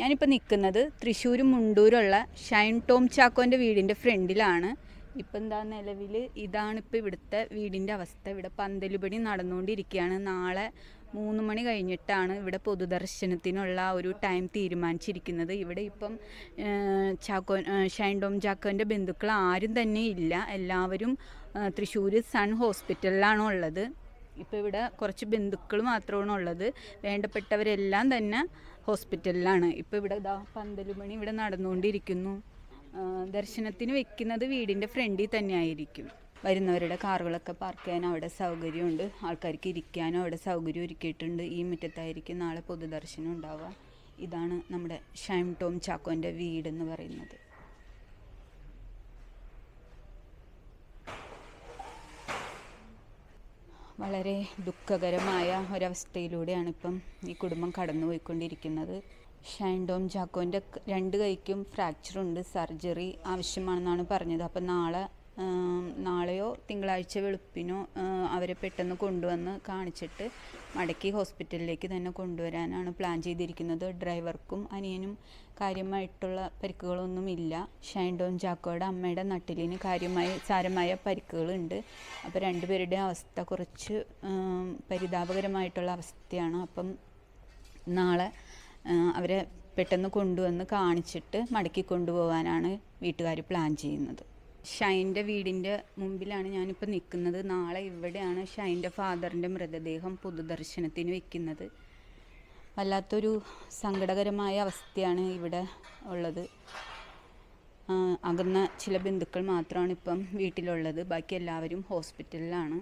ഞാനിപ്പോൾ നിൽക്കുന്നത് തൃശ്ശൂർ മുണ്ടൂരുള്ള ഷൈൻ ടോം ചാക്കോൻ്റെ വീടിൻ്റെ ഫ്രണ്ടിലാണ്. ഇപ്പം എന്താ നിലവിൽ ഇതാണിപ്പോൾ ഇവിടുത്തെ വീടിൻ്റെ അവസ്ഥ. ഇവിടെ പന്തലുപണി നടന്നുകൊണ്ടിരിക്കുകയാണ്. നാളെ 3 മണി കഴിഞ്ഞിട്ടാണ് ഇവിടെ പൊതുദർശനത്തിനുള്ള ഒരു ടൈം തീരുമാനിച്ചിരിക്കുന്നത്. ഇവിടെ ഇപ്പം ഷൈൻ ടോം ചാക്കോൻ്റെ ബന്ധുക്കൾ ആരും തന്നെ ഇല്ല. എല്ലാവരും തൃശ്ശൂർ സൺ ഹോസ്പിറ്റലിലാണ് ഉള്ളത്. ഇപ്പോൾ ഇവിടെ കുറച്ച് ബന്ധുക്കൾ മാത്രമാണ് ഉള്ളത്. വേണ്ടപ്പെട്ടവരെല്ലാം തന്നെ ഹോസ്പിറ്റലിലാണ്. ഇപ്പോൾ ഇവിടെ പന്തലുമണി ഇവിടെ നടന്നുകൊണ്ടിരിക്കുന്നു. ദർശനത്തിന് വെക്കുന്നത് വീടിൻ്റെ ഫ്രണ്ടിൽ തന്നെ ആയിരിക്കും. വരുന്നവരുടെ കാറുകളൊക്കെ പാർക്ക് ചെയ്യാൻ അവിടെ സൗകര്യമുണ്ട്. ആൾക്കാർക്ക് ഇരിക്കാനും അവിടെ സൗകര്യം ഒരുക്കിയിട്ടുണ്ട്. ഈ മുറ്റത്തായിരിക്കും നാളെ പൊതുദർശനം ഉണ്ടാവുക. ഇതാണ് നമ്മുടെ ഷൈൻ ടോം ചാക്കോൻ്റെ വീടെന്ന് പറയുന്നത്. വളരെ ദുഃഖകരമായ ഒരവസ്ഥയിലൂടെയാണ് ഇപ്പം ഈ കുടുംബം കടന്നുപോയിക്കൊണ്ടിരിക്കുന്നത്. ഷൈൻ ടോം ചാക്കോൻ്റെ 2 കൈക്കും ഫ്രാക്ചറുണ്ട്. സർജറി ആവശ്യമാണെന്നാണ് പറഞ്ഞത്. അപ്പം നാളെയോ തിങ്കളാഴ്ച വെളുപ്പിനോ അവരെ പെട്ടെന്ന് കൊണ്ടുവന്ന് കാണിച്ചിട്ട് മടക്കി ഹോസ്പിറ്റലിലേക്ക് തന്നെ കൊണ്ടുവരാനാണ് പ്ലാൻ ചെയ്തിരിക്കുന്നത്. ഡ്രൈവർക്കും അനിയനും കാര്യമായിട്ടുള്ള പരിക്കുകളൊന്നുമില്ല. ഷൈൻ ടോം ചാക്കോയുടെ അമ്മയുടെ നട്ടിലിന് സാരമായ പരിക്കുകളുണ്ട്. അപ്പോൾ 2 പേരുടെ അവസ്ഥ കുറച്ച് പരിതാപകരമായിട്ടുള്ള അവസ്ഥയാണ്. അപ്പം നാളെ അവരെ പെട്ടെന്ന് കൊണ്ടുവന്ന് കാണിച്ചിട്ട് മടക്കി കൊണ്ടുപോകാനാണ് വീട്ടുകാർ പ്ലാൻ ചെയ്യുന്നത്. ഷൈൻ്റെ വീടിൻ്റെ മുമ്പിലാണ് ഞാനിപ്പോൾ നിൽക്കുന്നത്. നാളെ ഇവിടെയാണ് ഷൈൻ്റെ ഫാദറിൻ്റെ മൃതദേഹം പൊതുദർശനത്തിന് വെക്കുന്നത്. വല്ലാത്തൊരു സങ്കടകരമായ അവസ്ഥയാണ് ഇവിടെ ഉള്ളത്. അകന്ന ചില ബന്ധുക്കൾ മാത്രമാണ് ഇപ്പം വീട്ടിലുള്ളത്. ബാക്കി എല്ലാവരും ഹോസ്പിറ്റലിലാണ്.